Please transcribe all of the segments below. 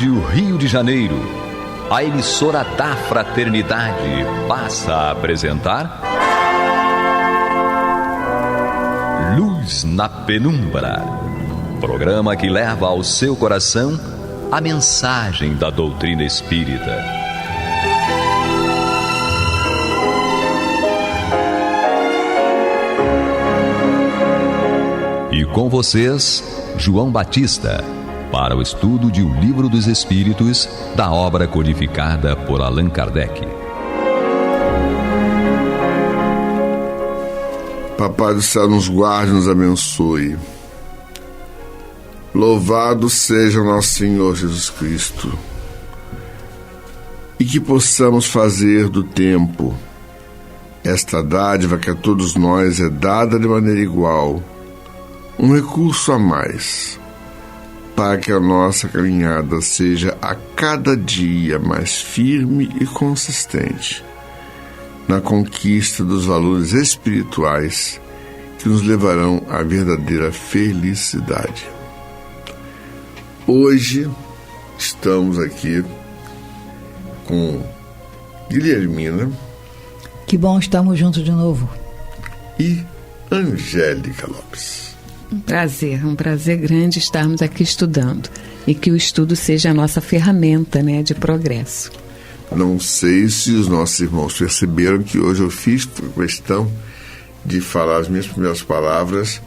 Rádio Rio de Janeiro, a emissora da Fraternidade, passa a apresentar Luz na Penumbra, programa que leva ao seu coração a mensagem da doutrina espírita. E com vocês, João Batista, para o estudo de O Livro dos Espíritos, da obra codificada por Allan Kardec. Papai do céu nos guarde e nos abençoe. Louvado seja o nosso Senhor Jesus Cristo. E que possamos fazer do tempo esta dádiva que a todos nós é dada de maneira igual, um recurso a mais, para que a nossa caminhada seja a cada dia mais firme e consistente na conquista dos valores espirituais que nos levarão à verdadeira felicidade. Hoje estamos aqui com Guilhermina. Que bom estarmos juntos de novo. E Angélica Lopes. Um prazer grande estarmos aqui estudando e que o estudo seja a nossa ferramenta, de progresso. Não sei se os nossos irmãos perceberam que hoje eu fiz questão de falar as minhas primeiras palavras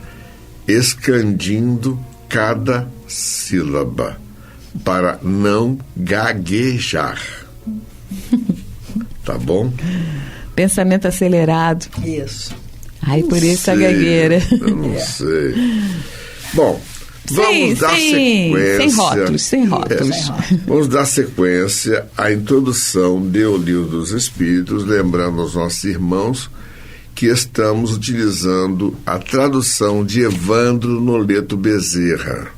escandindo cada sílaba para não gaguejar. Tá bom? Pensamento acelerado. Isso. Ai, por isso a gagueira. Eu não sei. Bom, vamos dar sequência. Sem rótulos. Vamos dar sequência à introdução do Livro dos Espíritos, lembrando aos nossos irmãos que estamos utilizando a tradução de Evandro Noleto Bezerra,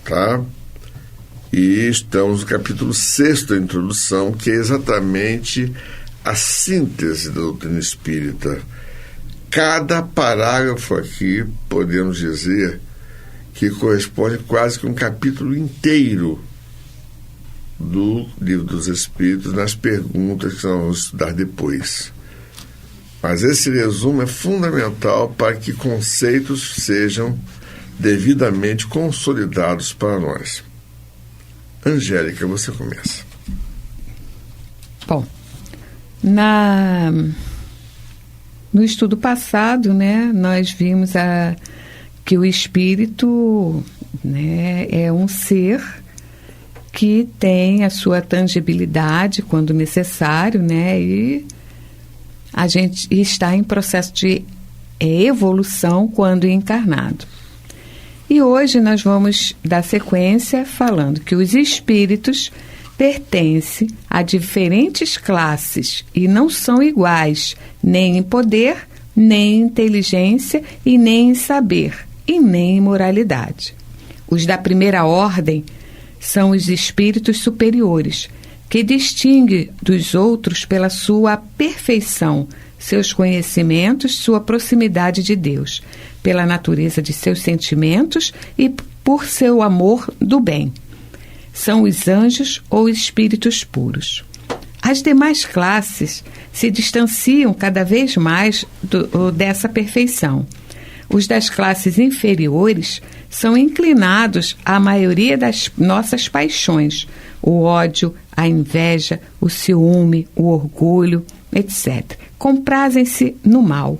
tá? E estamos no capítulo 6 da introdução, que é exatamente a síntese da doutrina espírita. Cada parágrafo aqui, podemos dizer, que corresponde quase que um capítulo inteiro do Livro dos Espíritos, nas perguntas que nós vamos estudar depois. Mas esse resumo é fundamental para que conceitos sejam devidamente consolidados para nós. Angélica, você começa. Bom, no estudo passado, nós vimos que o espírito, é um ser que tem a sua tangibilidade quando necessário, e a gente está em processo de evolução quando encarnado. E hoje nós vamos dar sequência falando que os espíritos pertencem a diferentes classes e não são iguais, nem em poder, nem em inteligência e nem em saber, e nem em moralidade. Os da primeira ordem são os espíritos superiores, que distinguem dos outros pela sua perfeição, seus conhecimentos, sua proximidade de Deus, pela natureza de seus sentimentos e por seu amor do bem. São os anjos ou espíritos puros. As demais classes se distanciam cada vez mais dessa perfeição. Os das classes inferiores são inclinados à maioria das nossas paixões, o ódio, a inveja, o ciúme, o orgulho, etc. Comprazem-se no mal.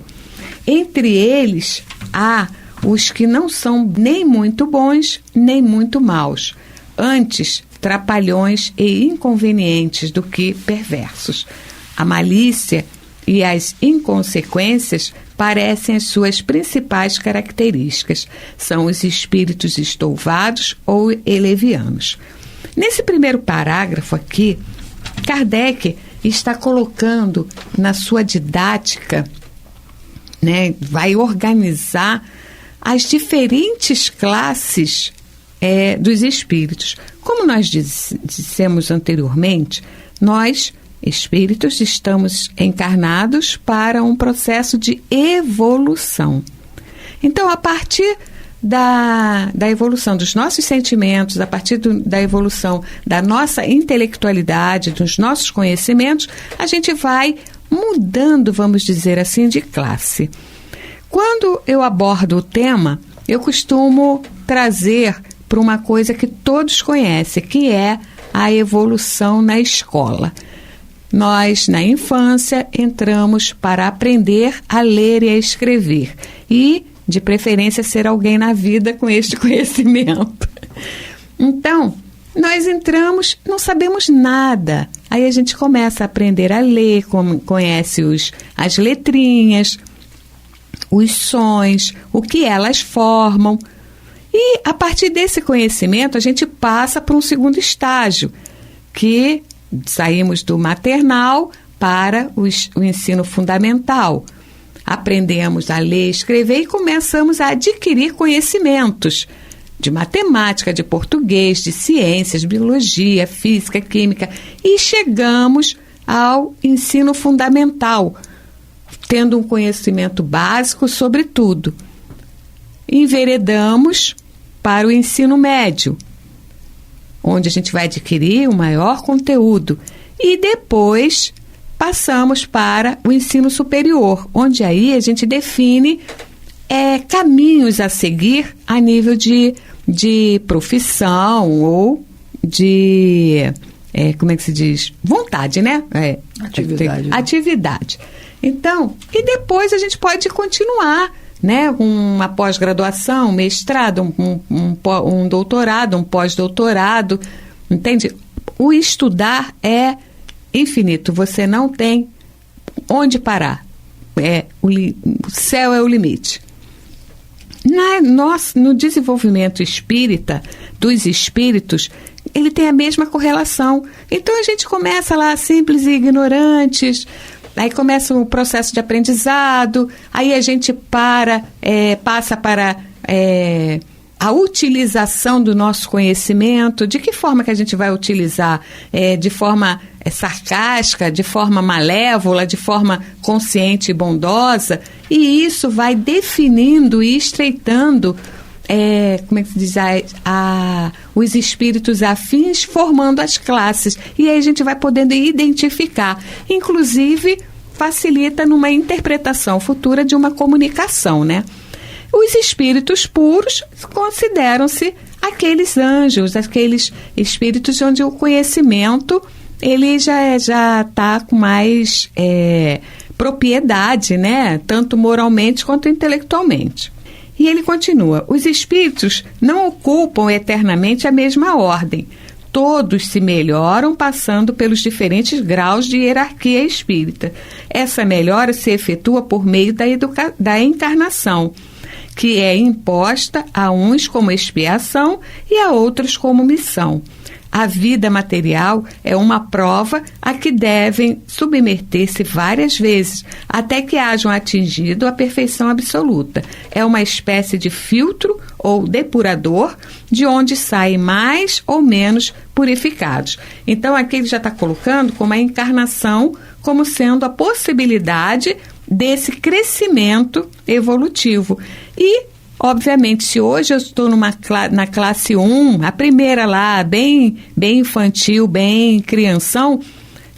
Entre eles há os que não são nem muito bons, nem muito maus, antes trapalhões e inconvenientes do que perversos. A malícia e as inconsequências parecem as suas principais características. São os espíritos estouvados ou elevianos. Nesse primeiro parágrafo aqui, Kardec está colocando na sua didática, vai organizar as diferentes classes dos espíritos. Como nós dissemos anteriormente, nós, espíritos, estamos encarnados para um processo de evolução. Então, a partir da evolução dos nossos sentimentos, a partir da evolução da nossa intelectualidade, dos nossos conhecimentos, a gente vai mudando, vamos dizer assim, de classe. Quando eu abordo o tema, eu costumo trazer para uma coisa que todos conhecem, que é a evolução na escola. Nós, na infância, entramos para aprender a ler e a escrever e, de preferência, ser alguém na vida com este conhecimento. Então, nós entramos, não sabemos nada. Aí a gente começa a aprender a ler, conhece as letrinhas, os sons, o que elas formam. E, a partir desse conhecimento, a gente passa para um segundo estágio, que saímos do maternal para o ensino fundamental. Aprendemos a ler e escrever e começamos a adquirir conhecimentos de matemática, de português, de ciências, biologia, física, química. E chegamos ao ensino fundamental, tendo um conhecimento básico sobre tudo. Enveredamos para o ensino médio, onde a gente vai adquirir um maior conteúdo. E depois passamos para o ensino superior, onde aí a gente define caminhos a seguir a nível de profissão ou de, como é que se diz? Vontade, né? Atividade. Então, e depois a gente pode continuar, né? Uma pós-graduação, um mestrado, um doutorado, um pós-doutorado, entende? O estudar é infinito, você não tem onde parar. O céu é o limite. No desenvolvimento espírita, dos espíritos, ele tem a mesma correlação. Então a gente começa lá simples e ignorantes, aí começa o processo de aprendizado, aí a gente passa para a utilização do nosso conhecimento. De que forma que a gente vai utilizar? De forma sarcástica, de forma malévola, de forma consciente e bondosa, e isso vai definindo e estreitando, como é que se diz, os espíritos afins, formando as classes, e aí a gente vai podendo identificar, inclusive facilita numa interpretação futura de uma comunicação, né? Os espíritos puros consideram-se aqueles anjos, aqueles espíritos onde o conhecimento ele já está com mais propriedade, né? Tanto moralmente quanto intelectualmente. E ele continua: os espíritos não ocupam eternamente a mesma ordem. Todos se melhoram passando pelos diferentes graus de hierarquia espírita. Essa melhora se efetua por meio da encarnação, que é imposta a uns como expiação e a outros como missão. A vida material é uma prova a que devem submeter-se várias vezes, até que hajam atingido a perfeição absoluta. É uma espécie de filtro ou depurador, de onde saem mais ou menos purificados. Então, aqui ele já está colocando como a encarnação, como sendo a possibilidade desse crescimento evolutivo. E, obviamente, se hoje eu estou na classe 1, a primeira lá, bem infantil, bem crianção,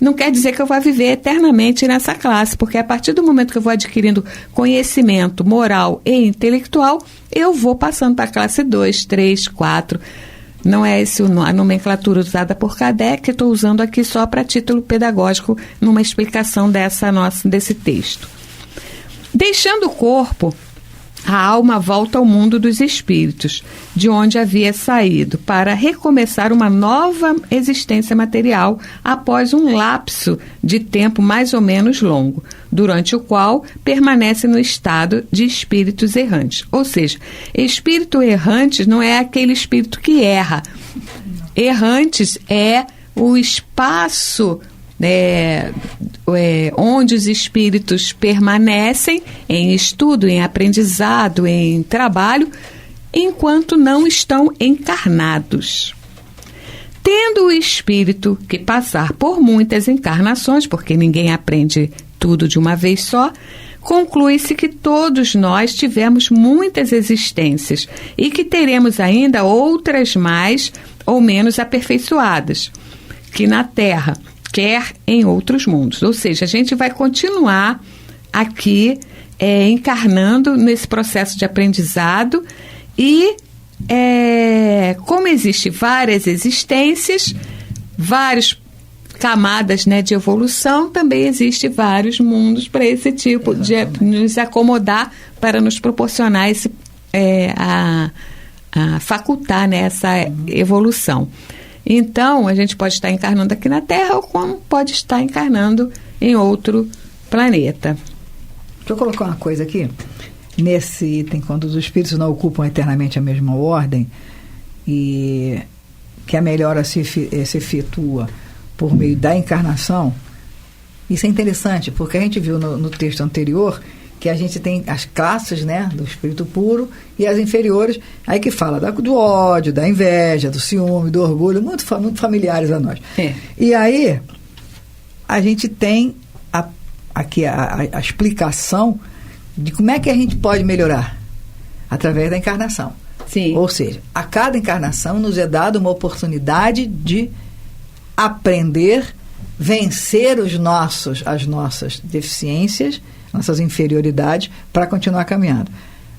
não quer dizer que eu vá viver eternamente nessa classe, porque a partir do momento que eu vou adquirindo conhecimento moral e intelectual, eu vou passando para a classe 2, 3, 4. Não é essa a nomenclatura usada por Kardec, que estou usando aqui só para título pedagógico, numa explicação desse texto. Deixando o corpo, a alma volta ao mundo dos espíritos, de onde havia saído, para recomeçar uma nova existência material após um lapso de tempo mais ou menos longo, durante o qual permanece no estado de espíritos errantes. Ou seja, espírito errantes não é aquele espírito que erra. Errantes é o espaço onde os espíritos permanecem em estudo, em aprendizado, em trabalho, enquanto não estão encarnados. Tendo o espírito que passar por muitas encarnações, porque ninguém aprende tudo de uma vez só, conclui-se que todos nós tivemos muitas existências e que teremos ainda outras mais ou menos aperfeiçoadas, que na Terra, quer em outros mundos. Ou seja, a gente vai continuar aqui encarnando nesse processo de aprendizado e como existe várias existências, várias camadas, né, de evolução, também existe vários mundos para esse tipo de nos acomodar, para nos proporcionar a facultar, né, essa evolução. Então, a gente pode estar encarnando aqui na Terra ou como pode estar encarnando em outro planeta. Deixa eu colocar uma coisa aqui. Nesse item, quando os espíritos não ocupam eternamente a mesma ordem e que a melhora se efetua por meio da encarnação, isso é interessante, porque a gente viu no texto anterior que a gente tem as classes, né, do espírito puro e as inferiores, aí que fala do ódio, da inveja, do ciúme, do orgulho, muito familiares a nós. E aí a gente tem aqui a explicação de como é que a gente pode melhorar através da encarnação. Sim. Ou seja, a cada encarnação nos é dada uma oportunidade de aprender, vencer as nossas deficiências, nossas inferioridades, para continuar caminhando.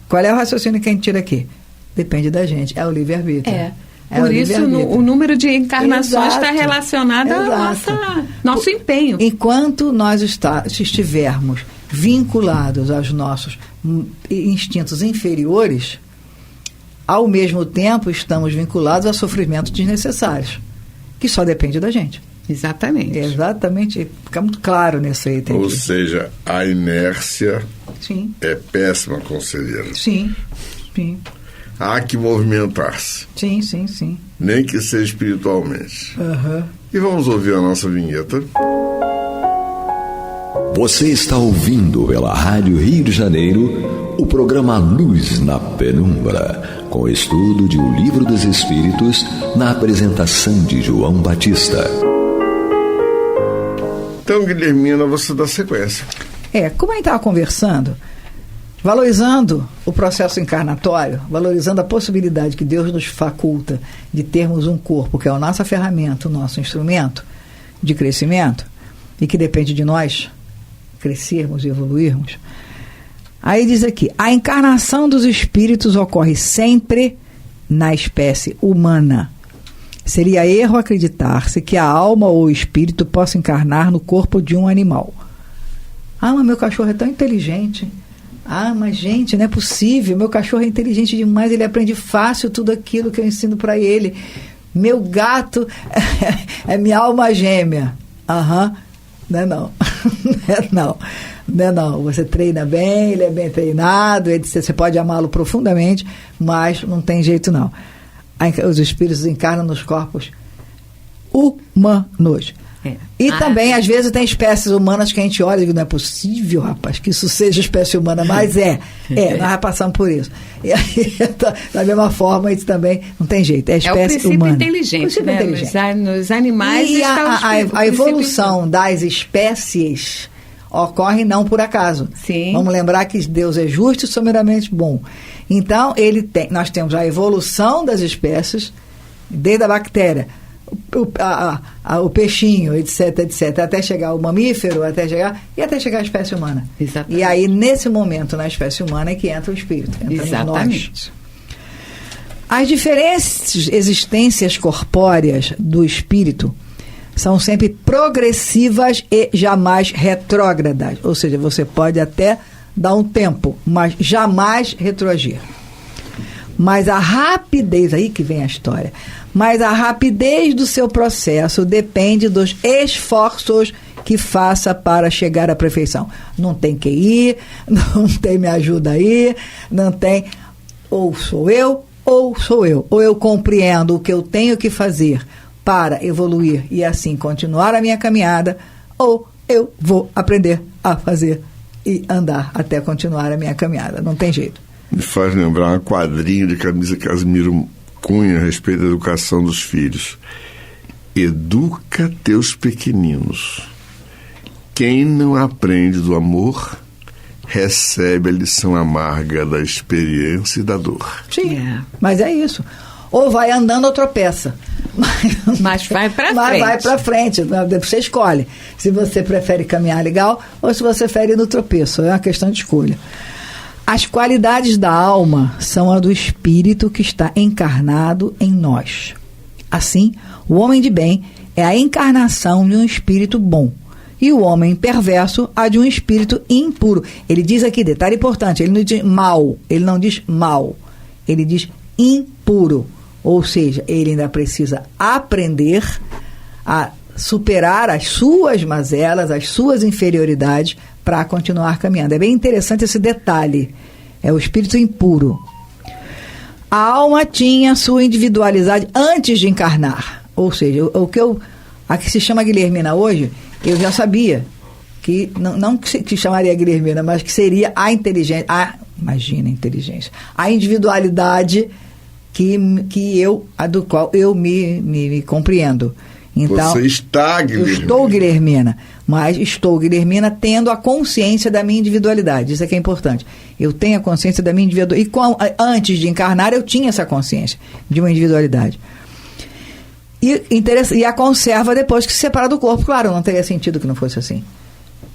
Qual é o raciocínio que a gente tira aqui? Depende da gente, é o livre-arbítrio. Por isso, o número de encarnações está relacionado ao nosso empenho. Enquanto nós estivermos vinculados aos nossos instintos inferiores, ao mesmo tempo estamos vinculados a sofrimentos desnecessários, que só depende da gente. Exatamente. Exatamente, fica muito claro nesse item. Ou seja, a inércia Sim. é péssima conselheira. Sim, sim. Há que movimentar-se. Sim, sim, sim. Nem que seja espiritualmente. Uhum. E vamos ouvir a nossa vinheta. Você está ouvindo pela Rádio Rio de Janeiro o programa Luz na Penumbra, com estudo de O Livro dos Espíritos, na apresentação de João Batista. Então, Guilhermina, você dá sequência. Como a gente estava conversando, valorizando o processo encarnatório, valorizando a possibilidade que Deus nos faculta de termos um corpo, que é a nossa ferramenta, o nosso instrumento de crescimento, e que depende de nós crescermos e evoluirmos. Aí diz aqui, a encarnação dos espíritos ocorre sempre na espécie humana. Seria erro acreditar-se que a alma ou o espírito possa encarnar no corpo de um animal. Mas meu cachorro é tão inteligente. Mas gente, não é possível. Meu cachorro é inteligente demais, ele aprende fácil tudo aquilo que eu ensino para ele. Meu gato é minha alma gêmea. Não é não. Não é não. Você treina bem, ele é bem treinado, você pode amá-lo profundamente, mas não tem jeito não. Os espíritos encarnam nos corpos humanos. E também, às vezes, tem espécies humanas que a gente olha e diz, não é possível, rapaz, que isso seja espécie humana, mas nós já passamos por isso. E aí, da mesma forma, isso também não tem jeito, é espécie humana. Inteligente, né? Nos animais e está a evolução das espécies ocorre não por acaso. Sim. Vamos lembrar que Deus é justo e soberanamente bom. Então, nós temos a evolução das espécies, desde a bactéria, o peixinho, etc, até chegar o mamífero, até chegar à espécie humana. Exatamente. E aí, nesse momento, na espécie humana, é que entra o espírito. Exatamente. Nós. As diferentes existências corpóreas do espírito são sempre progressivas e jamais retrógradas. Ou seja, você pode até dar um tempo, mas jamais retroagir. Mas a rapidez, aí que vem a história, mas a rapidez do seu processo depende dos esforços que faça para chegar à perfeição. Não tem que ir, não tem me ajuda aí, não tem ou sou eu, ou eu compreendo o que eu tenho que fazer para evoluir e assim continuar a minha caminhada, ou eu vou aprender a fazer e andar até continuar a minha caminhada. Não tem jeito. Me faz lembrar um quadrinho de Camisa Casimiro Cunha a respeito da educação dos filhos. Educa teus pequeninos. Quem não aprende do amor, recebe a lição amarga da experiência e da dor. Sim, mas é isso. Ou vai andando ou tropeça. Mas vai para frente. Mas vai para frente. Você escolhe se você prefere caminhar legal ou se você prefere ir no tropeço. É uma questão de escolha. As qualidades da alma são a do espírito que está encarnado em nós. Assim, o homem de bem é a encarnação de um espírito bom. E o homem perverso, a de um espírito impuro. Ele diz aqui, detalhe importante, ele não diz mal, ele diz impuro. Ou seja, ele ainda precisa aprender a superar as suas mazelas, as suas inferioridades, para continuar caminhando. É bem interessante esse detalhe. É o espírito impuro. A alma tinha sua individualidade antes de encarnar. Ou seja, a que se chama Guilhermina hoje, eu já sabia que, não que chamaria Guilhermina, mas que seria a inteligência, imagina a inteligência, a individualidade do qual eu me compreendo. Então, você está Guilhermina. Eu estou Guilhermina, mas estou Guilhermina tendo a consciência da minha individualidade. Isso é que é importante. Eu tenho a consciência da minha individualidade. Antes de encarnar, eu tinha essa consciência de uma individualidade. E a conserva depois que se separa do corpo. Claro, não teria sentido que não fosse assim.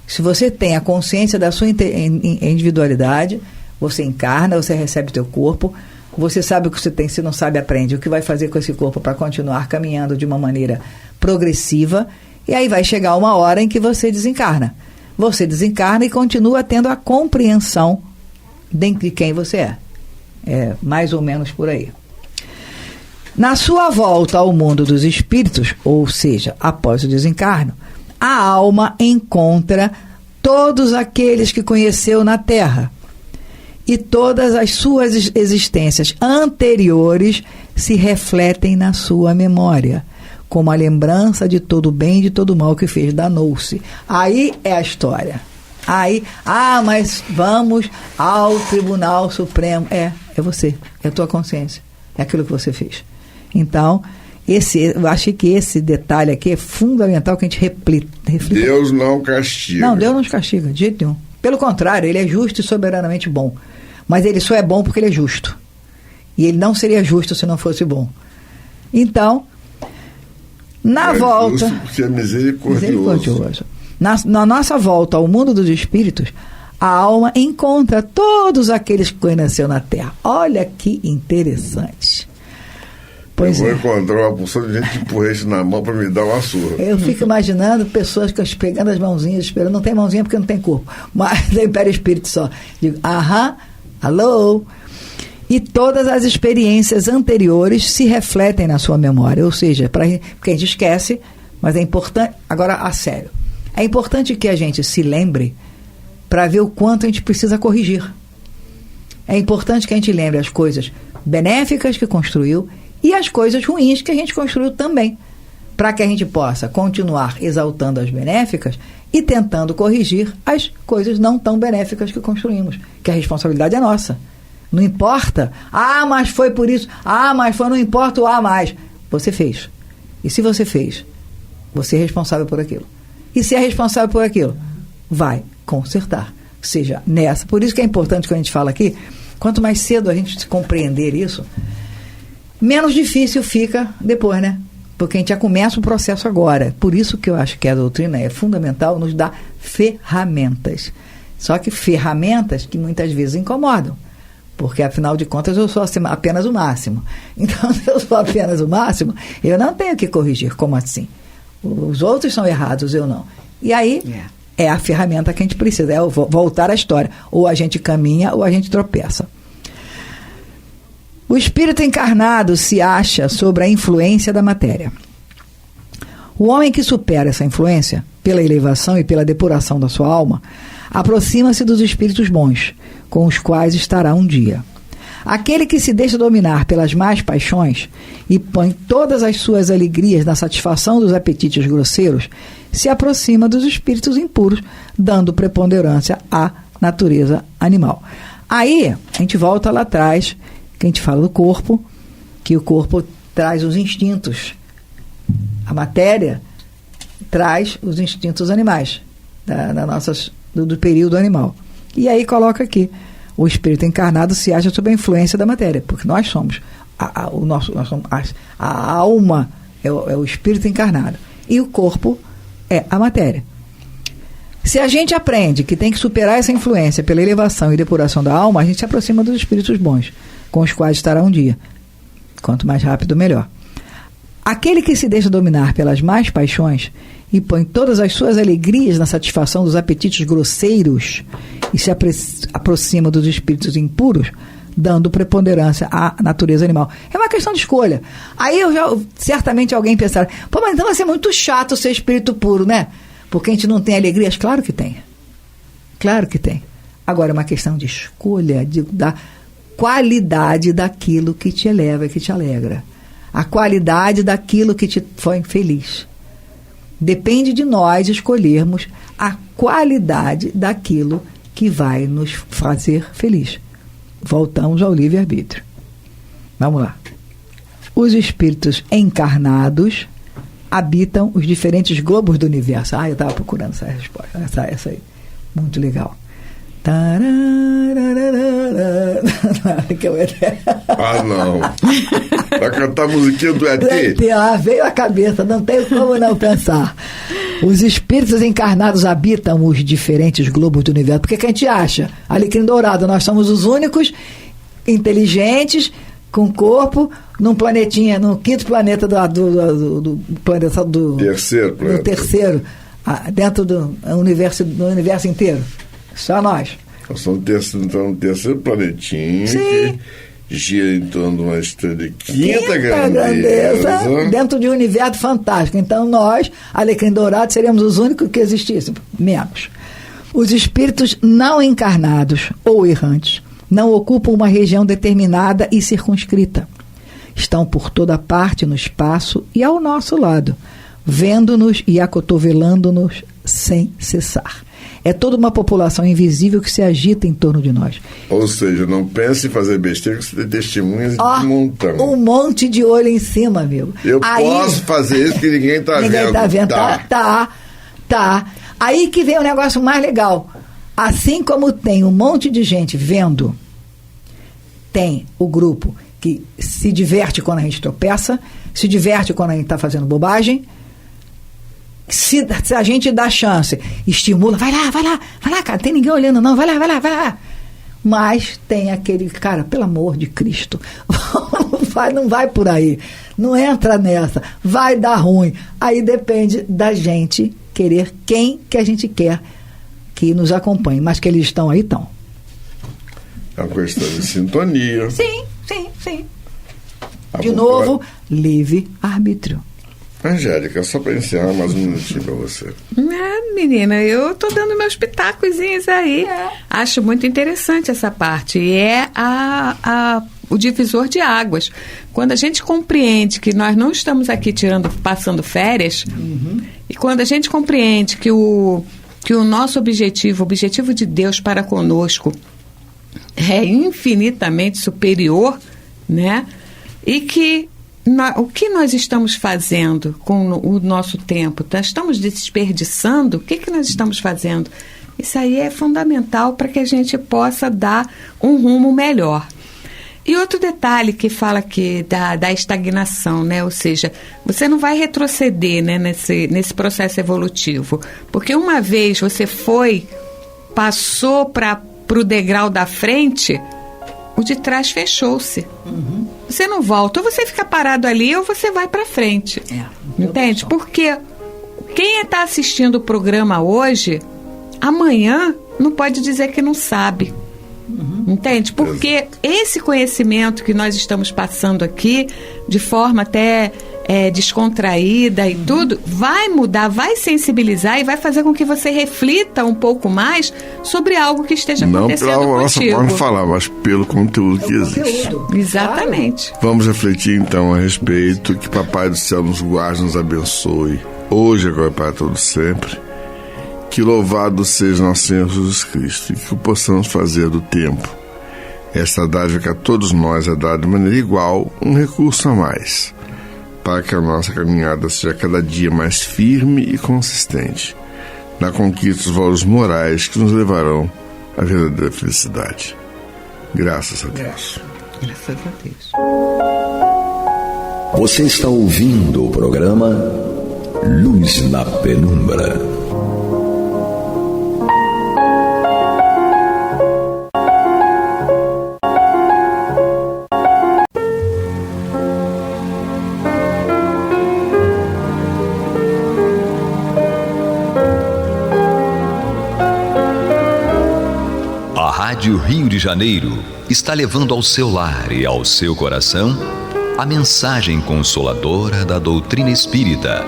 Se você tem a consciência da sua individualidade, você encarna, você recebe o teu corpo, você sabe o que você tem, se não sabe, aprende o que vai fazer com esse corpo para continuar caminhando de uma maneira progressiva, e aí vai chegar uma hora em que você desencarna. Você desencarna e continua tendo a compreensão de quem você é. É mais ou menos por aí. Na sua volta ao mundo dos espíritos, ou seja, após o desencarno, a alma encontra todos aqueles que conheceu na Terra. E todas as suas existências anteriores se refletem na sua memória, como a lembrança de todo o bem e de todo o mal que fez, danou-se. Aí é a história. Aí, mas vamos ao Tribunal Supremo. É você, é a tua consciência, é aquilo que você fez. Então, eu acho que esse detalhe aqui é fundamental que a gente reflita. Deus não castiga. Não, Deus não nos castiga, de jeito nenhum. Pelo contrário, ele é justo e soberanamente bom. Mas ele só é bom porque ele é justo. E ele não seria justo se não fosse bom. Então, na volta... Justo porque é misericordioso. Na nossa volta ao mundo dos espíritos, a alma encontra todos aqueles que conheceu na Terra. Olha que interessante. Pois eu vou encontrar uma porção de gente que empurra isso na mão para me dar uma surra. Eu fico imaginando pessoas pegando as mãozinhas, esperando. Não tem mãozinha porque não tem corpo, mas tem perispírito só. Digo, alô? E todas as experiências anteriores se refletem na sua memória. Ou seja, porque a gente esquece, mas é importante. Agora, a sério. É importante que a gente se lembre para ver o quanto a gente precisa corrigir. É importante que a gente lembre as coisas benéficas que construiu e as coisas ruins que a gente construiu também, para que a gente possa continuar exaltando as benéficas e tentando corrigir as coisas não tão benéficas que construímos, que a responsabilidade é nossa. Não importa, mas foi por isso, mas foi, não importa o mais. Você fez. E se você fez, você é responsável por aquilo. E se é responsável por aquilo, vai consertar. Seja nessa. Por isso que é importante que a gente fala aqui, quanto mais cedo a gente compreender isso, menos difícil fica depois, né? Porque a gente já começa o processo agora. Por isso que eu acho que a doutrina é fundamental, nos dá ferramentas. Só que ferramentas que muitas vezes incomodam. Porque, afinal de contas, eu sou apenas o máximo. Então, se eu sou apenas o máximo, eu não tenho que corrigir. Como assim? Os outros são errados, eu não. E aí, é a ferramenta que a gente precisa. É voltar à história. Ou a gente caminha, ou a gente tropeça. O espírito encarnado se acha sobre a influência da matéria. O homem que supera essa influência, pela elevação e pela depuração da sua alma, aproxima-se dos espíritos bons, com os quais estará um dia. Aquele que se deixa dominar pelas más paixões e põe todas as suas alegrias na satisfação dos apetites grosseiros, se aproxima dos espíritos impuros, dando preponderância à natureza animal. Aí, a gente volta lá atrás, que a gente fala do corpo, que o corpo traz os instintos. A matéria traz os instintos animais, do período animal. E aí coloca aqui, o espírito encarnado se acha sob a influência da matéria, porque nós somos, a alma é o espírito encarnado, e o corpo é a matéria. Se a gente aprende que tem que superar essa influência pela elevação e depuração da alma, a gente se aproxima dos espíritos bons, com os quais estará um dia. Quanto mais rápido, melhor. Aquele que se deixa dominar pelas más paixões e põe todas as suas alegrias na satisfação dos apetites grosseiros e se aproxima dos espíritos impuros, dando preponderância à natureza animal. É uma questão de escolha. Aí certamente alguém pensará, pô, mas então vai ser muito chato ser espírito puro, né? Porque a gente não tem alegrias. Claro que tem. Claro que tem. Agora é uma questão de escolha, da qualidade daquilo que te eleva e que te alegra. A qualidade daquilo que te foi feliz. Depende de nós escolhermos a qualidade daquilo que vai nos fazer feliz. Voltamos ao livre-arbítrio. Vamos lá. Os espíritos encarnados habitam os diferentes globos do universo. Eu estava procurando essa resposta. Essa aí. Muito legal. Não. Vai cantar a musiquinha do ET? Veio a cabeça, não tem como não pensar. Os espíritos encarnados habitam os diferentes globos do universo. Porque que a gente acha? Alecrim Dourado, nós somos os únicos inteligentes com corpo num planetinha, no quinto planeta do planeta do terceiro planeta. Do terceiro, dentro do universo inteiro. Só nós. Nós somos no terceiro planetinho. Sim. Que gira em torno de uma estrela de quinta grandeza, dentro de um universo fantástico. Então nós, Alecrim Dourado, seríamos os únicos que existissem. Menos. Os espíritos não encarnados ou errantes não ocupam uma região determinada e circunscrita. Estão por toda parte no espaço e ao nosso lado, vendo-nos e acotovelando-nos sem cessar. É toda uma população invisível que se agita em torno de nós. Ou seja, não pense em fazer besteira, que você tem testemunhas de montão. Um monte de olho em cima, amigo. Eu posso fazer isso que ninguém está vendo. Ninguém está vendo. Tá. Aí que vem o negócio mais legal. Assim como tem um monte de gente vendo, tem o grupo que se diverte quando a gente tropeça, se diverte quando a gente está fazendo bobagem. Se a gente dá chance, estimula, vai lá, cara, não tem ninguém olhando não, vai lá. Mas tem aquele, cara, pelo amor de Cristo, não vai por aí, não entra nessa, vai dar ruim. Aí depende da gente querer quem que a gente quer que nos acompanhe, mas que eles estão aí, estão. É uma questão de sintonia. Sim. De novo, livre-arbítrio. Angélica, só para encerrar mais um minutinho para você. Menina, eu tô dando meus pitacozinhos aí. Acho muito interessante essa parte. E é o divisor de águas. Quando a gente compreende que nós não estamos aqui passando férias, e quando a gente compreende que o nosso objetivo, o objetivo de Deus para conosco, é infinitamente superior, né? E que o que nós estamos fazendo com o nosso tempo? Estamos desperdiçando? O que nós estamos fazendo? Isso aí é fundamental para que a gente possa dar um rumo melhor. E outro detalhe que fala aqui da estagnação, né? Ou seja, você não vai retroceder, né, nesse processo evolutivo. Porque uma vez você passou para o degrau da frente, o de trás fechou-se. Você não volta, ou você fica parado ali ou você vai para frente. Entende? Porque quem está assistindo o programa hoje, amanhã não pode dizer que não sabe. Entende? Porque esse conhecimento que nós estamos passando aqui, de forma até descontraída e tudo, vai mudar, vai sensibilizar e vai fazer com que você reflita um pouco mais sobre algo que esteja acontecendo contigo. Não pela nossa forma de falar, mas pelo conteúdo que existe. Exatamente. Vamos refletir então a respeito, que Papai do Céu nos guarde, nos abençoe, hoje, agora e para todo sempre. Que louvado seja nosso Senhor Jesus Cristo e que possamos fazer do tempo esta dádiva que a todos nós é dada de maneira igual, um recurso a mais, para que a nossa caminhada seja cada dia mais firme e consistente na conquista dos valores morais que nos levarão a verdadeira felicidade. Graças a Deus. Graças a Deus. Você está ouvindo o programa Luz na Penumbra. A Rádio Rio de Janeiro está levando ao seu lar e ao seu coração a mensagem consoladora da doutrina espírita,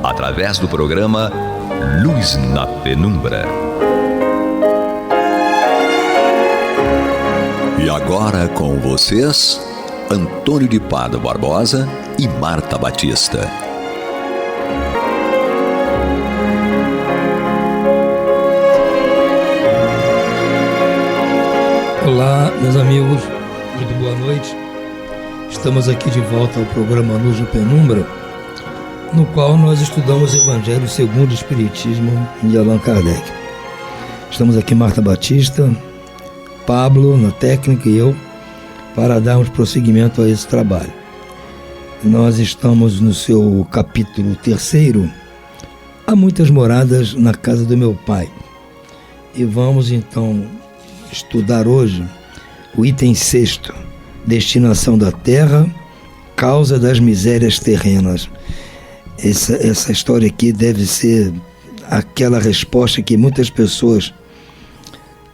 através do programa Luz na Penumbra. E agora com vocês, Antônio de Pádua Barbosa e Marta Batista. Olá, meus amigos, muito boa noite. Estamos aqui de volta ao programa Luz na Penumbra, no qual nós estudamos o Evangelho segundo o Espiritismo de Allan Kardec. Estamos aqui Marta Batista, Pablo na técnica e eu, para darmos prosseguimento a esse trabalho. Nós estamos no seu capítulo 3º, Há muitas moradas na casa do meu pai. E vamos então estudar hoje o item 6º, destinação da terra, causa das misérias terrenas. Essa história aqui deve ser aquela resposta que muitas pessoas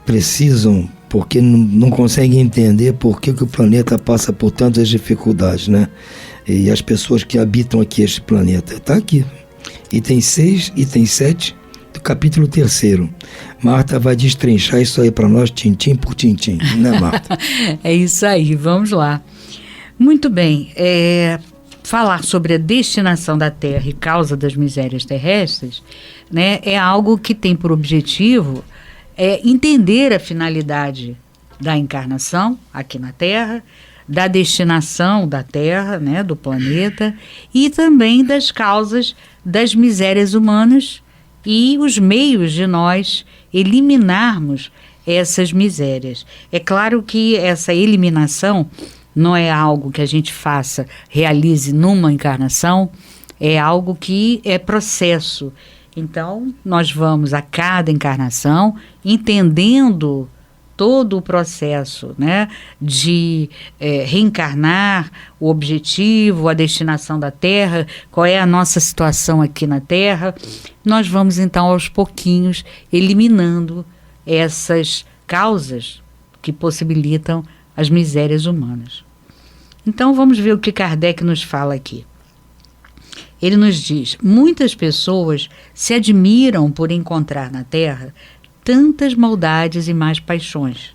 precisam, porque não conseguem entender por que o planeta passa por tantas dificuldades, né? E as pessoas que habitam aqui este planeta. Está aqui, item 6, item 7, do capítulo 3º. Marta vai destrinchar isso aí para nós, tintim por tintim, né, Marta? É isso aí, vamos lá. Muito bem, falar sobre a destinação da Terra e causa das misérias terrestres, né, é algo que tem por objetivo entender a finalidade da encarnação aqui na Terra, da destinação da Terra, né, do planeta, e também das causas das misérias humanas e os meios de nós eliminarmos essas misérias. É claro que essa eliminação não é algo que a gente realize numa encarnação, é algo que é processo. Então, nós vamos a cada encarnação entendendo todo o processo, né, de reencarnar, o objetivo, a destinação da Terra, qual é a nossa situação aqui na Terra. Nós vamos então aos pouquinhos eliminando essas causas que possibilitam as misérias humanas. Então vamos ver o que Kardec nos fala aqui. Ele nos diz: muitas pessoas se admiram por encontrar na Terra tantas maldades e más paixões,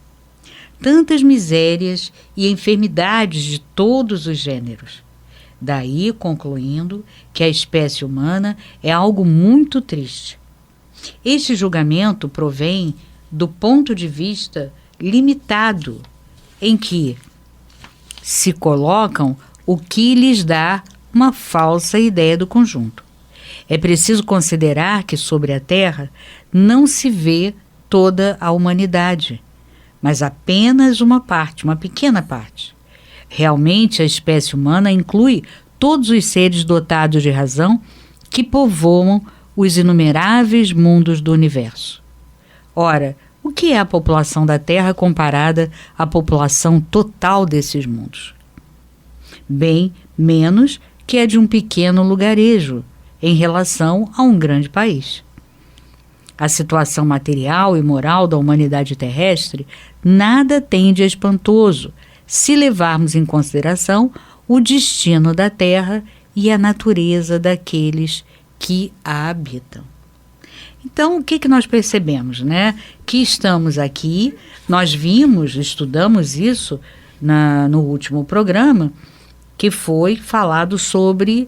tantas misérias e enfermidades de todos os gêneros. Daí concluindo que a espécie humana é algo muito triste. Este julgamento provém do ponto de vista limitado em que se colocam o que lhes dá uma falsa ideia do conjunto. É preciso considerar que sobre a Terra não se vê toda a humanidade, mas apenas uma parte, uma pequena parte. Realmente a espécie humana inclui todos os seres dotados de razão que povoam os inumeráveis mundos do universo. Ora, o que é a população da Terra comparada à população total desses mundos? Bem menos que a de um pequeno lugarejo em relação a um grande país. A situação material e moral da humanidade terrestre nada tem de espantoso se levarmos em consideração o destino da Terra e a natureza daqueles que a habitam. Então, o que nós percebemos, né? Que estamos aqui, nós estudamos isso no último programa, que foi falado sobre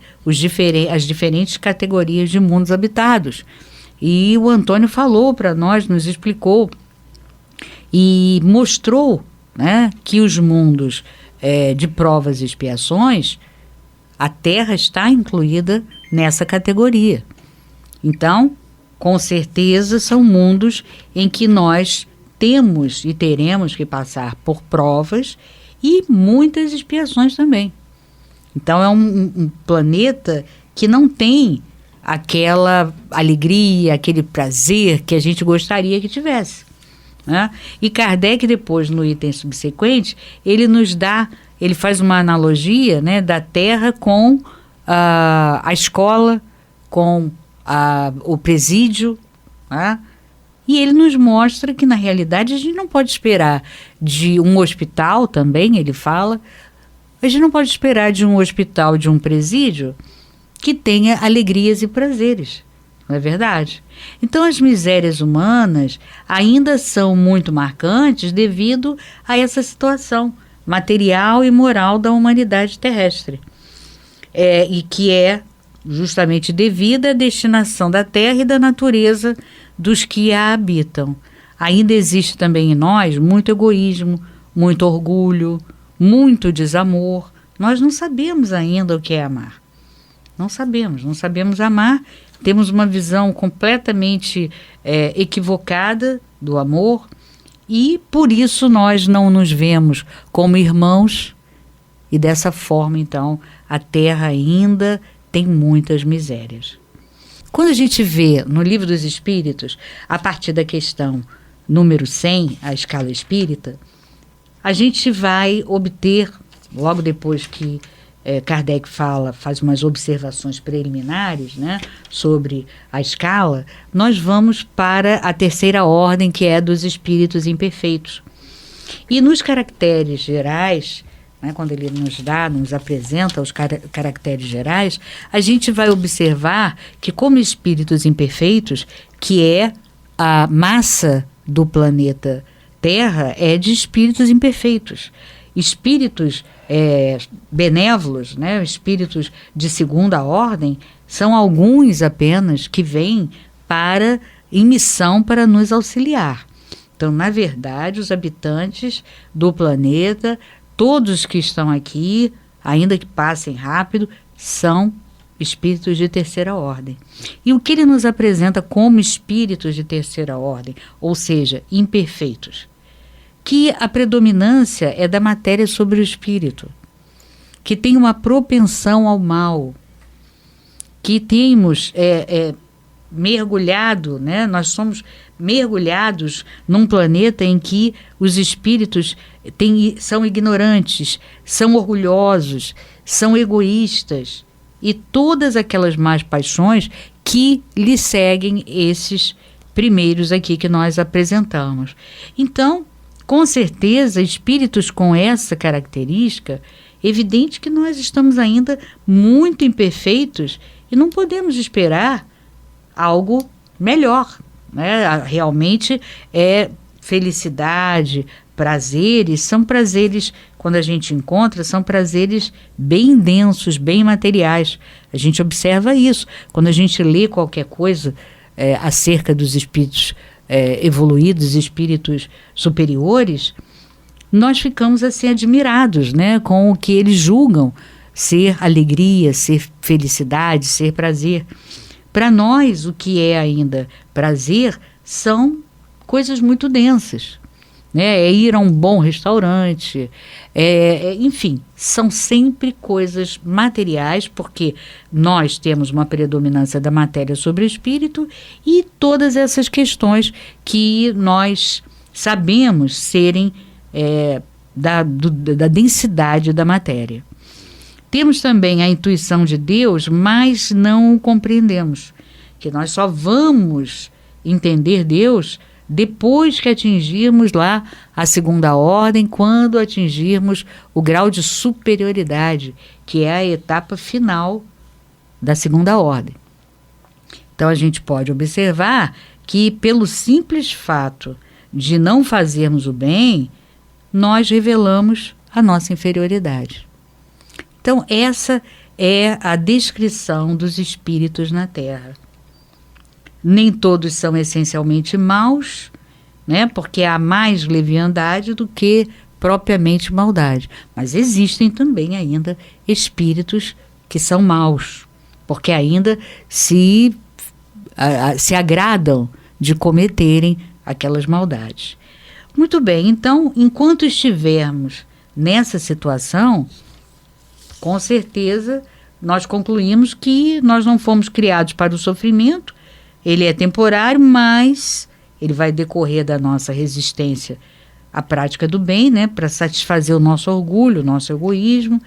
as diferentes categorias de mundos habitados. E o Antônio falou para nós, nos explicou e mostrou, né, que os mundos de provas e expiações, a Terra está incluída nessa categoria. Então, com certeza, são mundos em que nós temos e teremos que passar por provas e muitas expiações também. Então é um planeta que não tem aquela alegria, aquele prazer que a gente gostaria que tivesse, né? E Kardec, depois, no item subsequente, ele faz uma analogia, né, da Terra com a escola, com o presídio, né? E ele nos mostra que, na realidade, a gente não pode esperar de um hospital também, ele fala, a gente não pode esperar de um hospital, de um presídio, que tenha alegrias e prazeres, não é verdade? Então, as misérias humanas ainda são muito marcantes devido a essa situação material e moral da humanidade terrestre, e que é justamente devido à destinação da Terra e da natureza dos que a habitam. Ainda existe também em nós muito egoísmo, muito orgulho, muito desamor. Nós não sabemos ainda o que é amar. Não sabemos amar, temos uma visão completamente equivocada do amor e por isso nós não nos vemos como irmãos e dessa forma, então, a Terra ainda tem muitas misérias. Quando a gente vê no Livro dos Espíritos, a partir da questão número 100, a escala espírita, a gente vai obter, logo depois que Kardec faz umas observações preliminares, né, sobre a escala, nós vamos para a terceira ordem, que é dos espíritos imperfeitos. E nos caracteres gerais, né, quando ele nos apresenta os caracteres gerais, a gente vai observar que, como espíritos imperfeitos, que é a massa do planeta Terra, é de espíritos imperfeitos. Espíritos benévolos, né, espíritos de segunda ordem, são alguns apenas que vêm em missão para nos auxiliar. Então, na verdade, os habitantes do planeta, todos que estão aqui, ainda que passem rápido, são espíritos de terceira ordem. E o que ele nos apresenta como espíritos de terceira ordem, ou seja, imperfeitos? Que a predominância é da matéria sobre o espírito, que tem uma propensão ao mal, que temos mergulhado, né? Nós somos mergulhados num planeta em que os espíritos são ignorantes, são orgulhosos, são egoístas e todas aquelas más paixões que lhe seguem esses primeiros aqui que nós apresentamos. Então, com certeza, espíritos com essa característica, evidente que nós estamos ainda muito imperfeitos e não podemos esperar algo melhor, né? Realmente é felicidade, prazeres, são prazeres, quando a gente encontra, são prazeres bem densos, bem materiais. A gente observa isso. Quando a gente lê qualquer coisa acerca dos espíritos evoluídos, espíritos superiores, nós ficamos assim admirados, né, com o que eles julgam ser alegria, ser felicidade, ser prazer. Para nós, o que é ainda prazer são coisas muito densas, né? É ir a um bom restaurante, enfim, são sempre coisas materiais, porque nós temos uma predominância da matéria sobre o espírito e todas essas questões que nós sabemos serem da densidade da matéria. Temos também a intuição de Deus, mas não o compreendemos, que nós só vamos entender Deus depois que atingirmos lá a segunda ordem, quando atingirmos o grau de superioridade, que é a etapa final da segunda ordem. Então a gente pode observar que, pelo simples fato de não fazermos o bem, nós revelamos a nossa inferioridade. Então, essa é a descrição dos espíritos na Terra. Nem todos são essencialmente maus, né, porque há mais leviandade do que propriamente maldade. Mas existem também ainda espíritos que são maus, porque ainda se agradam de cometerem aquelas maldades. Muito bem, então, enquanto estivermos nessa situação, com certeza nós concluímos que nós não fomos criados para o sofrimento, ele é temporário, mas ele vai decorrer da nossa resistência à prática do bem, né, para satisfazer o nosso orgulho, o nosso egoísmo,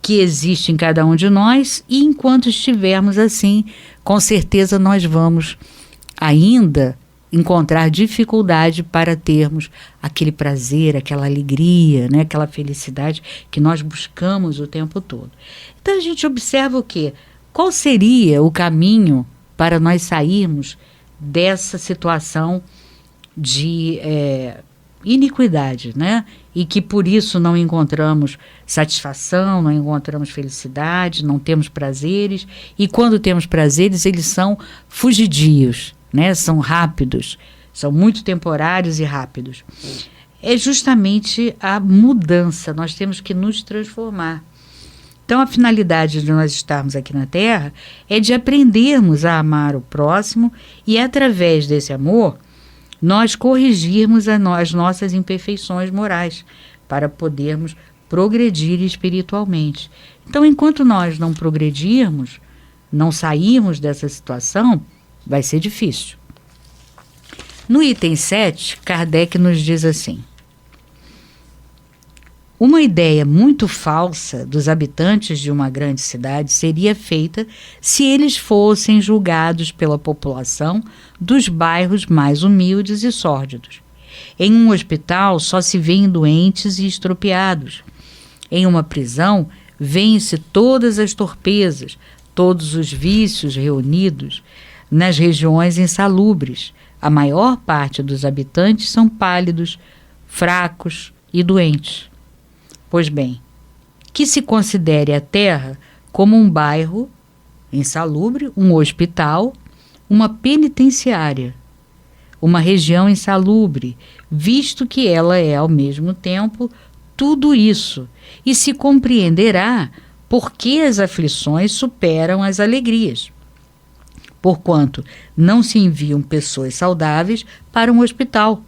que existe em cada um de nós, e enquanto estivermos assim, com certeza nós vamos ainda encontrar dificuldade para termos aquele prazer, aquela alegria, né, aquela felicidade que nós buscamos o tempo todo. Então a gente observa o quê? Qual seria o caminho para nós sairmos dessa situação de iniquidade, né? E que por isso não encontramos satisfação, não encontramos felicidade, não temos prazeres, e quando temos prazeres eles são fugidios, né? São rápidos, são muito temporários e rápidos. É justamente a mudança, nós temos que nos transformar. Então a finalidade de nós estarmos aqui na Terra é de aprendermos a amar o próximo e através desse amor nós corrigirmos as nossas imperfeições morais para podermos progredir espiritualmente. Então, enquanto nós não progredirmos, não sairmos dessa situação, vai ser difícil. No item 7, Kardec nos diz assim: uma ideia muito falsa dos habitantes de uma grande cidade seria feita se eles fossem julgados pela população dos bairros mais humildes e sórdidos. Em um hospital só se vêem doentes e estropiados. Em uma prisão vêem-se todas as torpezas, todos os vícios reunidos. Nas regiões insalubres, a maior parte dos habitantes são pálidos, fracos e doentes. Pois bem, que se considere a Terra como um bairro insalubre, um hospital, uma penitenciária, uma região insalubre, visto que ela é, ao mesmo tempo, tudo isso, e se compreenderá por que as aflições superam as alegrias. Porquanto não se enviam pessoas saudáveis para um hospital,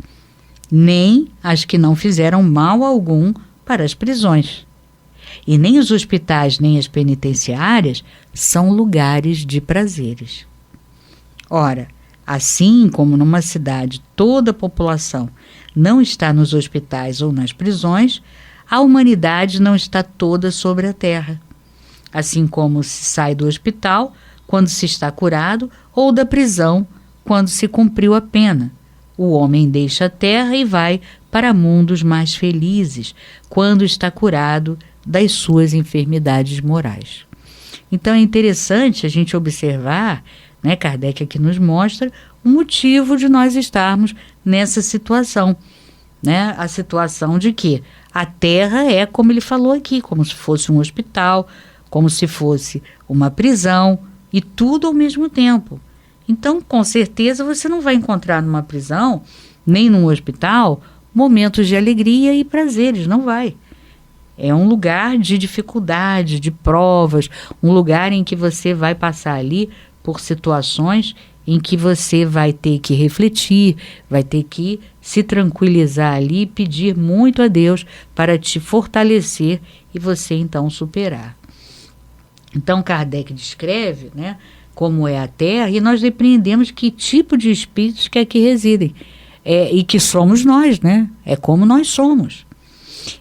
nem as que não fizeram mal algum para as prisões. E nem os hospitais nem as penitenciárias são lugares de prazeres. Ora, assim como numa cidade toda a população não está nos hospitais ou nas prisões, a humanidade não está toda sobre a terra. Assim como se sai do hospital quando se está curado ou da prisão quando se cumpriu a pena, o homem deixa a terra e vai para mundos mais felizes, quando está curado das suas enfermidades morais. Então é interessante a gente observar, né, Kardec aqui nos mostra o motivo de nós estarmos nessa situação, né, a situação de que a Terra é, como ele falou aqui, como se fosse um hospital, como se fosse uma prisão, e tudo ao mesmo tempo. Então, com certeza, você não vai encontrar numa prisão, nem num hospital, momentos de alegria e prazeres, não vai. É um lugar de dificuldade, de provas, um lugar em que você vai passar ali por situações em que você vai ter que refletir, vai ter que se tranquilizar ali e pedir muito a Deus para te fortalecer e você então superar. Então Kardec descreve, né, como é a Terra, e nós depreendemos que tipo de espíritos que aqui residem. E que somos nós, né? É como nós somos.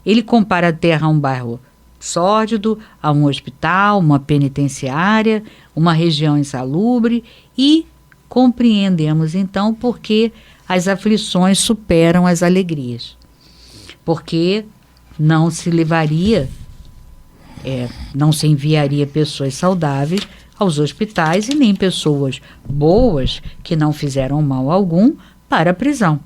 Ele compara a Terra a um bairro sórdido, a um hospital, uma penitenciária, uma região insalubre, e compreendemos então por que as aflições superam as alegrias. Porque não se levaria, não se enviaria pessoas saudáveis aos hospitais e nem pessoas boas que não fizeram mal algum para a prisão.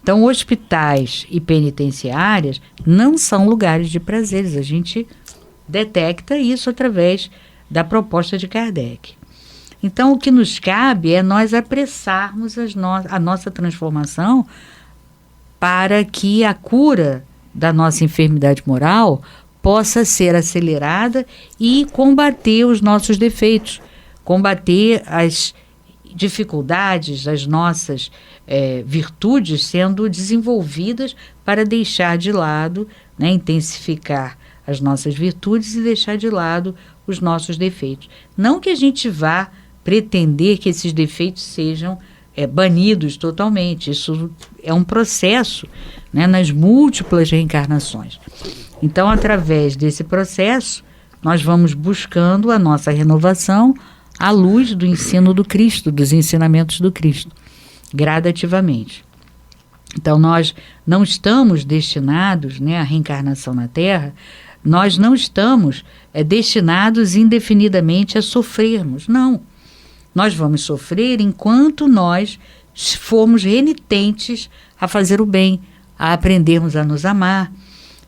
Então, hospitais e penitenciárias não são lugares de prazeres. A gente detecta isso através da proposta de Kardec. Então, o que nos cabe é nós apressarmos a nossa transformação para que a cura da nossa enfermidade moral possa ser acelerada e combater os nossos defeitos, combater as dificuldades, as nossas virtudes sendo desenvolvidas para deixar de lado, né, intensificar as nossas virtudes e deixar de lado os nossos defeitos. Não que a gente vá pretender que esses defeitos sejam banidos totalmente. Isso é um processo, né, nas múltiplas reencarnações. Então, através desse processo, nós vamos buscando a nossa renovação à luz do ensino do Cristo, dos ensinamentos do Cristo, gradativamente. Então, nós não estamos destinados, né, à reencarnação na Terra, nós não estamos destinados indefinidamente a sofrermos, não. Nós vamos sofrer enquanto nós formos renitentes a fazer o bem, a aprendermos a nos amar.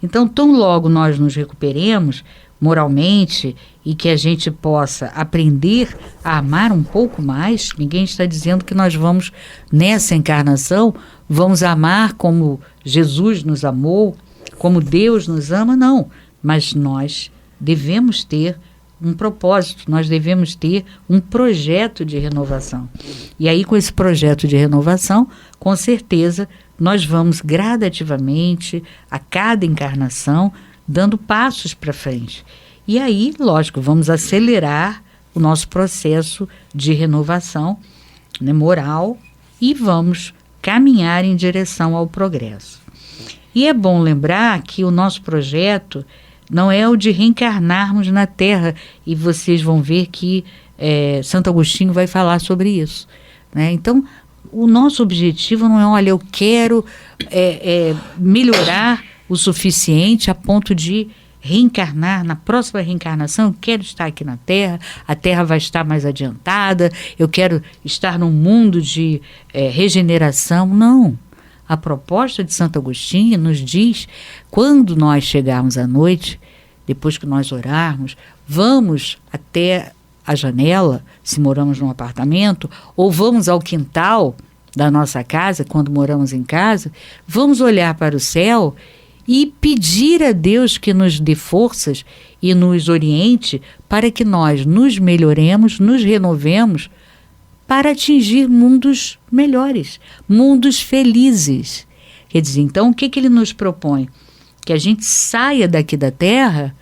Então, tão logo nós nos recuperemos moralmente e que a gente possa aprender a amar um pouco mais, ninguém está dizendo que nós vamos, nessa encarnação, vamos amar como Jesus nos amou, como Deus nos ama, não. Mas nós devemos ter um propósito, nós devemos ter um projeto de renovação. E aí, com esse projeto de renovação, com certeza, nós vamos gradativamente, a cada encarnação, dando passos para frente. E aí, lógico, vamos acelerar o nosso processo de renovação, né, moral, e vamos caminhar em direção ao progresso. E é bom lembrar que o nosso projeto não é o de reencarnarmos na Terra, e vocês vão ver que Santo Agostinho vai falar sobre isso, né? Então, o nosso objetivo não é, olha, eu quero melhorar o suficiente a ponto de reencarnar, na próxima reencarnação, eu quero estar aqui na Terra, a Terra vai estar mais adiantada, eu quero estar num mundo de regeneração. Não. A proposta de Santo Agostinho nos diz, quando nós chegarmos à noite, depois que nós orarmos, vamos até a janela, se moramos num apartamento, ou vamos ao quintal da nossa casa, quando moramos em casa, vamos olhar para o céu e pedir a Deus que nos dê forças e nos oriente para que nós nos melhoremos, nos renovemos, para atingir mundos melhores, mundos felizes. Quer dizer, então, o que ele nos propõe? Que a gente saia daqui da Terra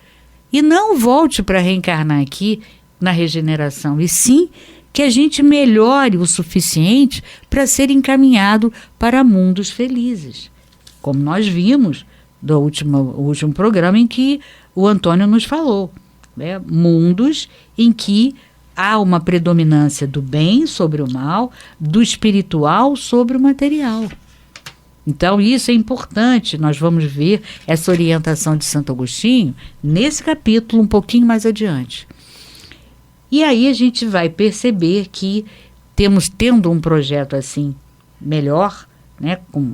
e não volte para reencarnar aqui na regeneração, e sim que a gente melhore o suficiente para ser encaminhado para mundos felizes. Como nós vimos do último programa em que o Antônio nos falou, né? Mundos em que há uma predominância do bem sobre o mal, do espiritual sobre o material. Então, isso é importante. Nós vamos ver essa orientação de Santo Agostinho nesse capítulo um pouquinho mais adiante. E aí a gente vai perceber que tendo um projeto assim melhor, né, com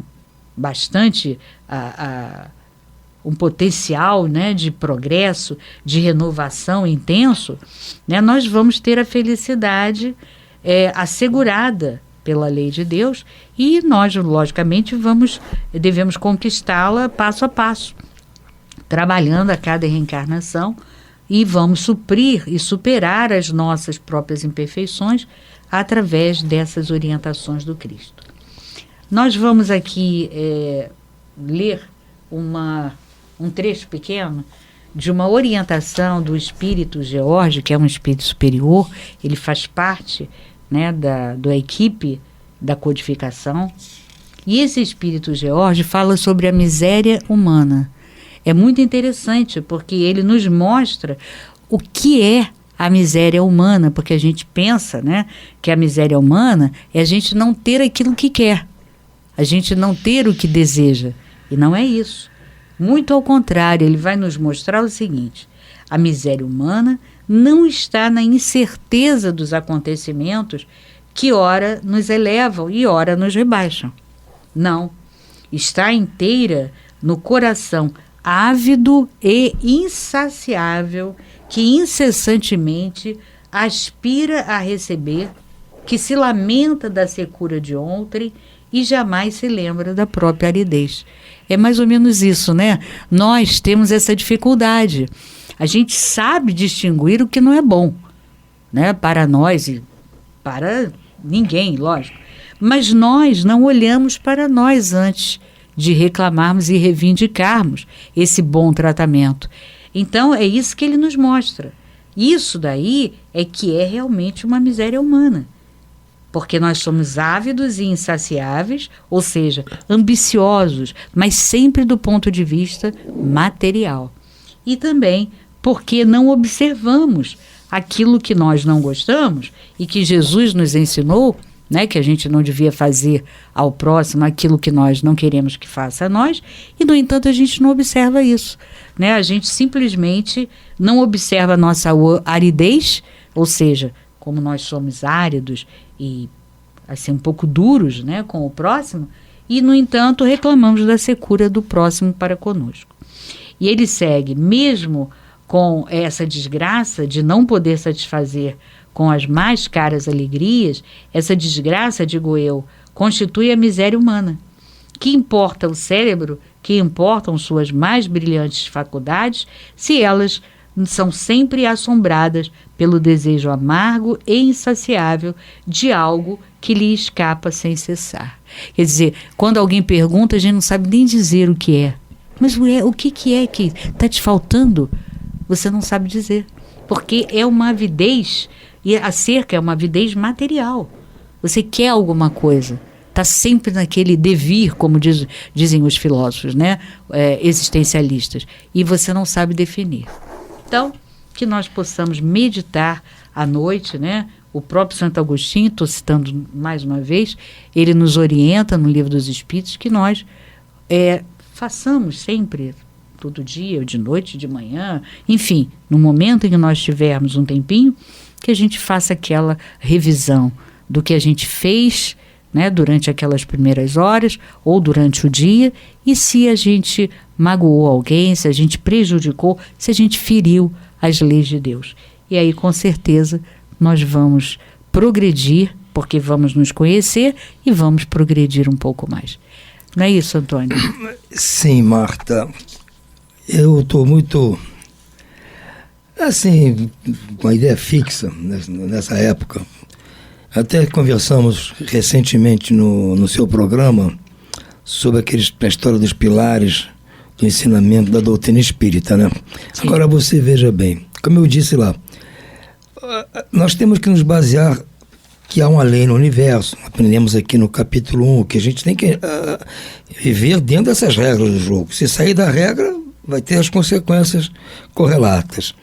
bastante um potencial, né, de progresso, de renovação intenso, né, nós vamos ter a felicidade assegurada pela lei de Deus, e nós, logicamente, devemos conquistá-la passo a passo, trabalhando a cada reencarnação, e vamos suprir e superar as nossas próprias imperfeições através dessas orientações do Cristo. Nós vamos aqui ler um trecho pequeno de uma orientação do espírito George, que é um espírito superior. Ele faz parte, né, da equipe da codificação. E esse espírito George fala sobre a miséria humana. É muito interessante, porque ele nos mostra o que é a miséria humana, porque a gente pensa, né, que a miséria humana é a gente não ter aquilo que quer, a gente não ter o que deseja. E não é isso. Muito ao contrário, ele vai nos mostrar o seguinte: a miséria humana não está na incerteza dos acontecimentos que ora nos elevam e ora nos rebaixam. Não. Está inteira no coração ávido e insaciável que incessantemente aspira a receber, que se lamenta da secura de outrem e jamais se lembra da própria aridez. É mais ou menos isso, né? Nós temos essa dificuldade. A gente sabe distinguir o que não é bom, né? Para nós e para ninguém, lógico. Mas nós não olhamos para nós antes de reclamarmos e reivindicarmos esse bom tratamento. Então, é isso que ele nos mostra. Isso daí é que é realmente uma miséria humana. Porque nós somos ávidos e insaciáveis, ou seja, ambiciosos, mas sempre do ponto de vista material. E também porque não observamos aquilo que nós não gostamos e que Jesus nos ensinou, né, que a gente não devia fazer ao próximo aquilo que nós não queremos que faça a nós, e, no entanto, a gente não observa isso. Né? A gente simplesmente não observa a nossa aridez, ou seja, como nós somos áridos e assim, um pouco duros, né, com o próximo, e, no entanto, reclamamos da secura do próximo para conosco. E ele segue, mesmo com essa desgraça de não poder satisfazer com as mais caras alegrias, essa desgraça, digo eu, constitui a miséria humana. Que importa o cérebro, que importam suas mais brilhantes faculdades, se elas são sempre assombradas pelo desejo amargo e insaciável de algo que lhe escapa sem cessar. Quer dizer, quando alguém pergunta, a gente não sabe nem dizer o que é. Mas o que é que está te faltando? Você não sabe dizer. Porque é uma avidez, e a cerca é uma avidez material. Você quer alguma coisa. Está sempre naquele devir, como dizem os filósofos, né? Existencialistas. E você não sabe definir. Então, que nós possamos meditar à noite, né? O próprio Santo Agostinho, estou citando mais uma vez, ele nos orienta no Livro dos Espíritos que nós façamos sempre, todo dia, ou de noite, de manhã, enfim, no momento em que nós tivermos um tempinho, que a gente faça aquela revisão do que a gente fez, né, durante aquelas primeiras horas ou durante o dia, e se a gente magoou alguém, se a gente prejudicou, se a gente feriu as leis de Deus. E aí, com certeza, nós vamos progredir, porque vamos nos conhecer e vamos progredir um pouco mais. Não é isso, Antônio? Sim, Marta. Eu estou muito, assim, com a ideia fixa nessa época. Até conversamos recentemente no seu programa sobre a história dos pilares do ensinamento da doutrina espírita, né? Sim. Agora você veja bem, como eu disse lá, nós temos que nos basear que há uma lei no universo. Aprendemos aqui no capítulo 1 que a gente tem que viver dentro dessas regras do jogo. Se sair da regra, vai ter as consequências correlatas.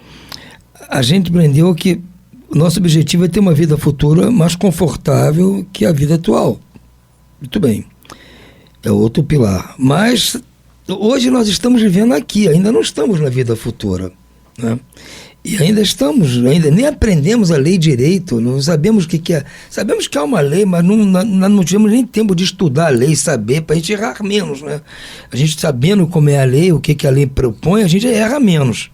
A gente aprendeu que o nosso objetivo é ter uma vida futura mais confortável que a vida atual. Muito bem. É outro pilar. Mas hoje nós estamos vivendo aqui, ainda não estamos na vida futura, né? E ainda nem aprendemos a lei direito, não sabemos o que é. Sabemos que há uma lei, mas não tivemos nem tempo de estudar a lei, saber, para a gente errar menos, né? A gente sabendo como é a lei, o que a lei propõe, a gente erra menos.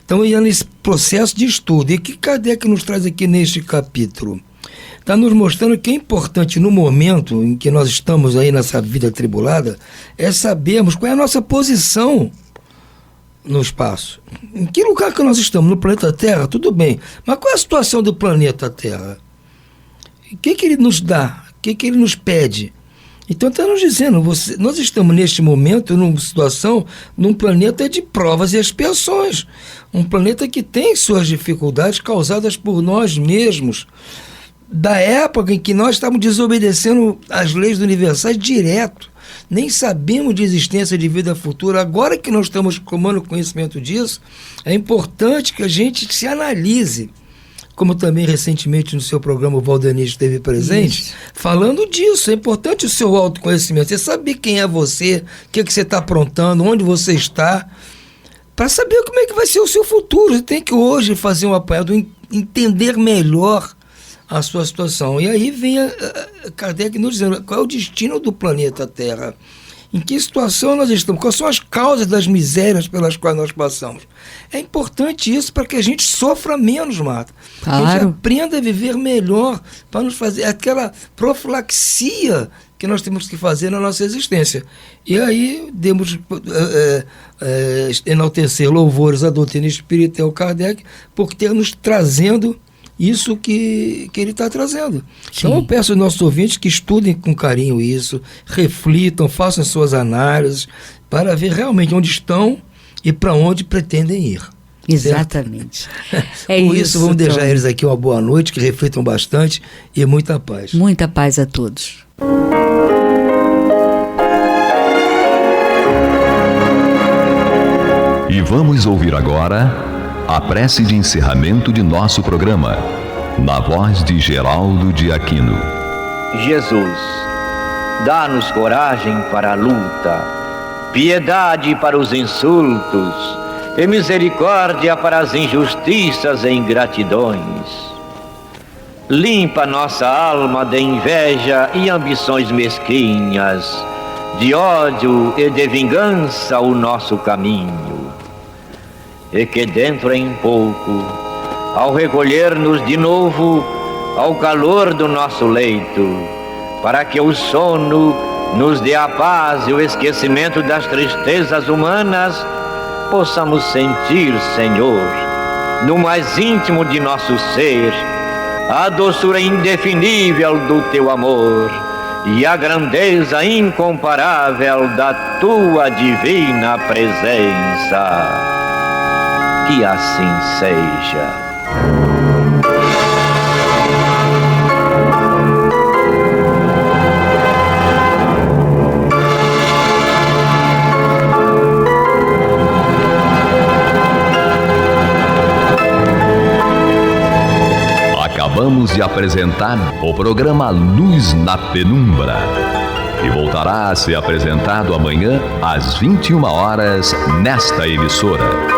Então, ia nesse processo de estudo. E que Kardec nos traz aqui neste capítulo? Está nos mostrando que é importante, no momento em que nós estamos aí nessa vida atribulada, é sabermos qual é a nossa posição no espaço. Em que lugar que nós estamos? No planeta Terra? Tudo bem. Mas qual é a situação do planeta Terra? O que ele nos dá? O que ele nos pede? Então está nos dizendo, nós estamos neste momento numa situação, num planeta de provas e expiações. Um planeta que tem suas dificuldades causadas por nós mesmos. Da época em que nós estávamos desobedecendo as leis universais direto. Nem sabemos de existência de vida futura. Agora que nós estamos tomando conhecimento disso, é importante que a gente se analise. Como também recentemente no seu programa o Valdenir esteve presente, isso, falando disso. É importante o seu autoconhecimento. Você saber quem é você, o que você está aprontando, onde você está, para saber como é que vai ser o seu futuro. Você tem que hoje fazer um apanhado, entender melhor a sua situação. E aí vem Kardec nos dizendo qual é o destino do planeta Terra. Em que situação nós estamos? Quais são as causas das misérias pelas quais nós passamos? É importante isso para que a gente sofra menos, Marta. Claro. A gente aprenda a viver melhor para nos fazer aquela profilaxia que nós temos que fazer na nossa existência. E aí devemos enaltecer louvores à doutrina espírita e ao Kardec por ter nos trazendo isso que ele está trazendo. Sim. Então eu peço aos nossos ouvintes que estudem com carinho isso, reflitam, façam suas análises para ver realmente onde estão e para onde pretendem ir. Exatamente. Por isso, vamos deixar eles aqui uma boa noite, que reflitam bastante e muita paz. Muita paz a todos. E vamos ouvir agora a prece de encerramento de nosso programa, na voz de Geraldo de Aquino. Jesus, dá-nos coragem para a luta, piedade para os insultos e misericórdia para as injustiças e ingratidões. Limpa nossa alma de inveja e ambições mesquinhas, de ódio e de vingança o nosso caminho. E que dentro em pouco, ao recolher-nos de novo ao calor do nosso leito, para que o sono nos dê a paz e o esquecimento das tristezas humanas, possamos sentir, Senhor, no mais íntimo de nosso ser, a doçura indefinível do Teu amor e a grandeza incomparável da Tua divina presença. Que assim seja. Acabamos de apresentar o programa Luz na Penumbra, que voltará a ser apresentado amanhã às 21 horas nesta emissora.